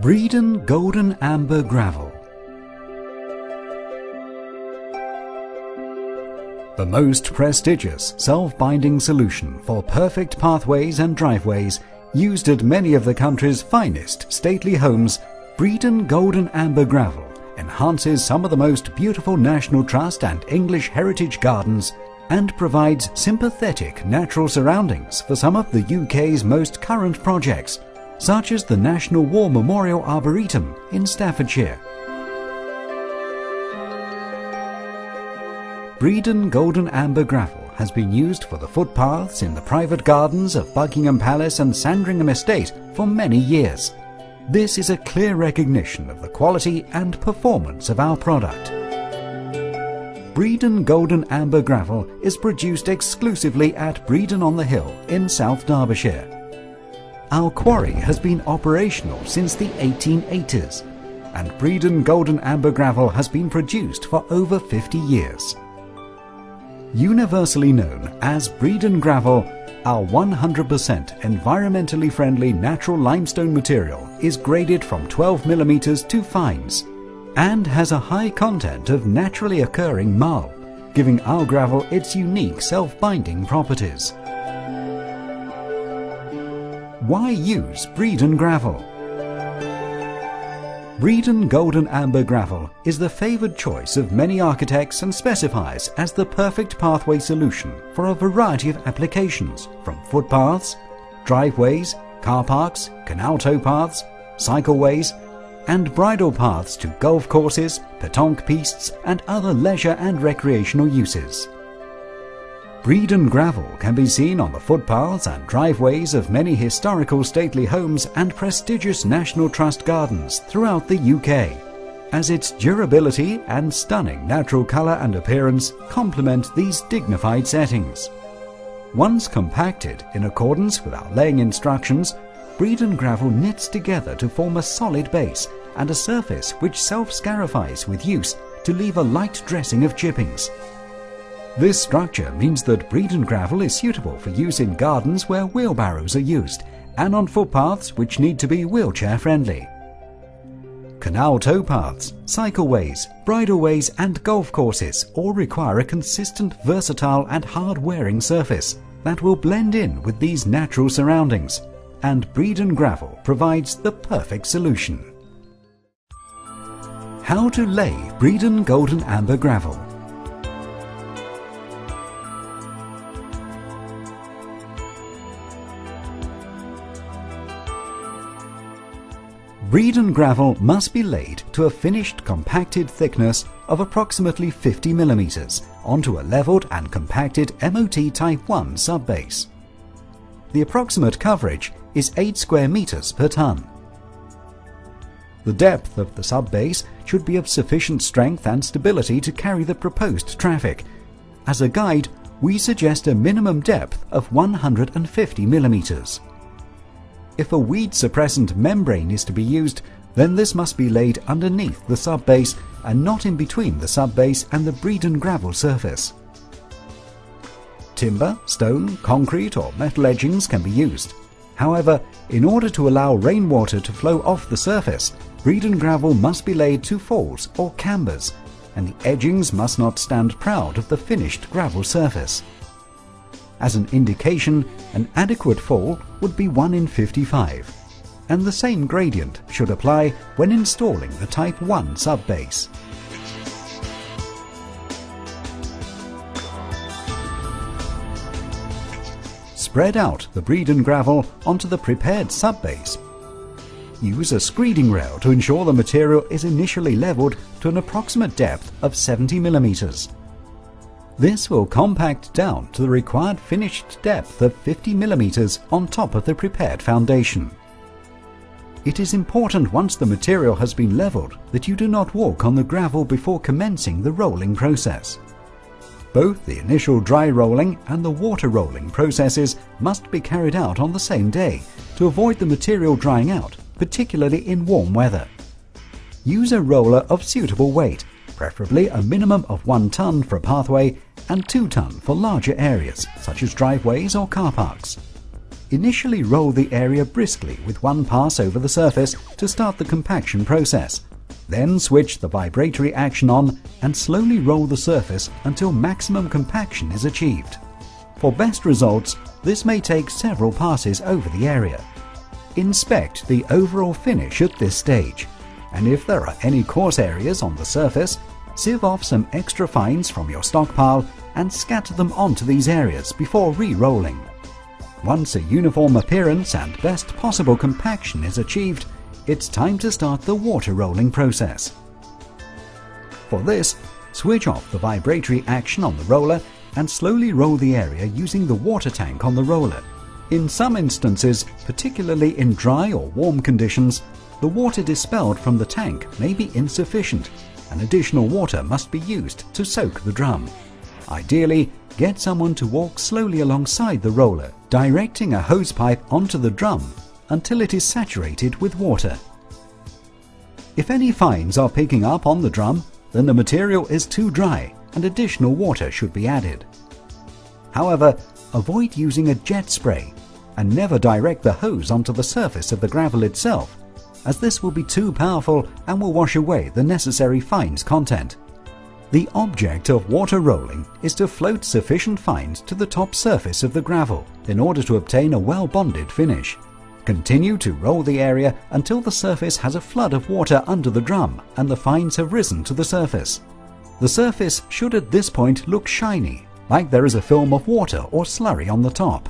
Breedon Golden Amber Gravel. The most prestigious self-binding solution for perfect pathways and driveways, used at many of the country's finest stately homes, Breedon Golden Amber Gravel enhances some of the most beautiful National Trust and English heritage gardens and provides sympathetic natural surroundings for some of the UK's most current projects, such as the National War Memorial Arboretum in Staffordshire. Breedon Golden Amber Gravel has been used for the footpaths in the private gardens of Buckingham Palace and Sandringham Estate for many years. This is a clear recognition of the quality and performance of our product. Breedon Golden Amber Gravel is produced exclusively at Breedon on the Hill in South Derbyshire. Our quarry has been operational since the 1880s, and Breedon Golden Amber Gravel has been produced for over 50 years. Universally known as Breedon Gravel, our 100% environmentally friendly natural limestone material is graded from 12 mm to fines and has a high content of naturally occurring marl, giving our gravel its unique self-binding properties. Why use Breedon Gravel? Breedon Golden Amber Gravel is the favoured choice of many architects and specifies as the perfect pathway solution for a variety of applications, from footpaths, driveways, car parks, canal towpaths, cycleways and bridle paths to golf courses, pétanque pistes and other leisure and recreational uses. Breedon Gravel can be seen on the footpaths and driveways of many historical stately homes and prestigious National Trust gardens throughout the UK, as its durability and stunning natural colour and appearance complement these dignified settings. Once compacted in accordance with our laying instructions, Breedon Gravel knits together to form a solid base and a surface which self-scarifies with use to leave a light dressing of chippings. This structure means that Breedon Gravel is suitable for use in gardens where wheelbarrows are used and on footpaths which need to be wheelchair friendly. Canal towpaths, cycleways, bridleways and golf courses all require a consistent, versatile and hard-wearing surface that will blend in with these natural surroundings, and Breedon Gravel provides the perfect solution. How to lay Breedon Golden Amber Gravel. Breedon Gravel must be laid to a finished compacted thickness of approximately 50 mm onto a levelled and compacted MOT Type 1 subbase. The approximate coverage is 8 square meters per tonne. The depth of the subbase should be of sufficient strength and stability to carry the proposed traffic. As a guide, we suggest a minimum depth of 150 mm. If a weed suppressant membrane is to be used, then this must be laid underneath the subbase and not in between the subbase and the Breedon Gravel surface. Timber, stone, concrete or metal edgings can be used. However, in order to allow rainwater to flow off the surface, Breedon Gravel must be laid to falls or cambers, and the edgings must not stand proud of the finished gravel surface. As an indication, an adequate fall would be 1 in 55, and the same gradient should apply when installing the Type 1 subbase. Spread out the Breedon Gravel onto the prepared subbase. Use a screeding rail to ensure the material is initially levelled to an approximate depth of 70 mm. This will compact down to the required finished depth of 50 mm on top of the prepared foundation. It is important once the material has been levelled that you do not walk on the gravel before commencing the rolling process. Both the initial dry rolling and the water rolling processes must be carried out on the same day to avoid the material drying out, particularly in warm weather. Use a roller of suitable weight, preferably a minimum of 1 tonne for a pathway and 2 tonne for larger areas such as driveways or car parks. Initially roll the area briskly with one pass over the surface to start the compaction process. Then switch the vibratory action on and slowly roll the surface until maximum compaction is achieved. For best results, this may take several passes over the area. Inspect the overall finish at this stage, and if there are any coarse areas on the surface, sieve off some extra fines from your stockpile and scatter them onto these areas before re-rolling. Once a uniform appearance and best possible compaction is achieved, it's time to start the water rolling process. For this, switch off the vibratory action on the roller and slowly roll the area using the water tank on the roller. In some instances, particularly in dry or warm conditions, the water dispelled from the tank may be insufficient and additional water must be used to soak the drum. Ideally, get someone to walk slowly alongside the roller, directing a hose pipe onto the drum until it is saturated with water. If any fines are picking up on the drum, then the material is too dry and additional water should be added. However, avoid using a jet spray and never direct the hose onto the surface of the gravel itself, as this will be too powerful and will wash away the necessary fines content. The object of water rolling is to float sufficient fines to the top surface of the gravel in order to obtain a well-bonded finish. Continue to roll the area until the surface has a flood of water under the drum and the fines have risen to the surface. The surface should at this point look shiny, like there is a film of water or slurry on the top.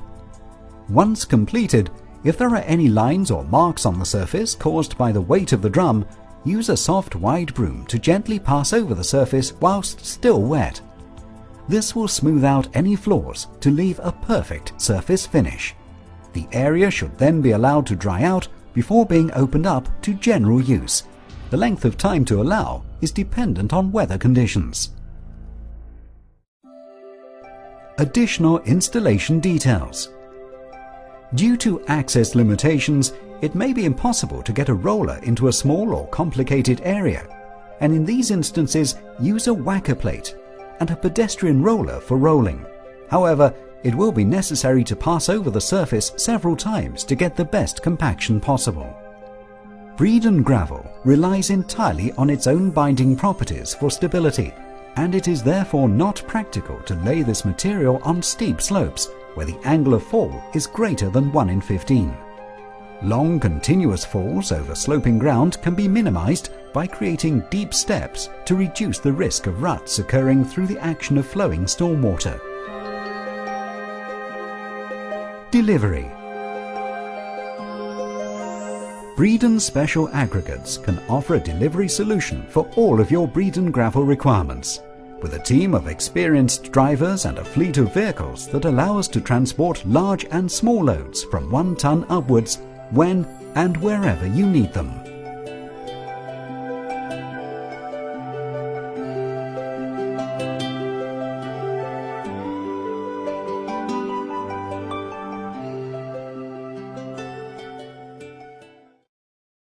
Once completed, if there are any lines or marks on the surface caused by the weight of the drum, use a soft wide broom to gently pass over the surface whilst still wet. This will smooth out any flaws to leave a perfect surface finish. The area should then be allowed to dry out before being opened up to general use. The length of time to allow is dependent on weather conditions. Additional installation details. Due to access limitations, it may be impossible to get a roller into a small or complicated area, and in these instances use a whacker plate and a pedestrian roller for rolling. However, it will be necessary to pass over the surface several times to get the best compaction possible. Breedon gravel relies entirely on its own binding properties for stability, and it is therefore not practical to lay this material on steep slopes where the angle of fall is greater than 1 in 15. Long continuous falls over sloping ground can be minimized by creating deep steps to reduce the risk of ruts occurring through the action of flowing stormwater. Delivery. Breedon Special Aggregates can offer a delivery solution for all of your Breedon gravel requirements, with a team of experienced drivers and a fleet of vehicles that allow us to transport large and small loads from 1 ton upwards when and wherever you need them.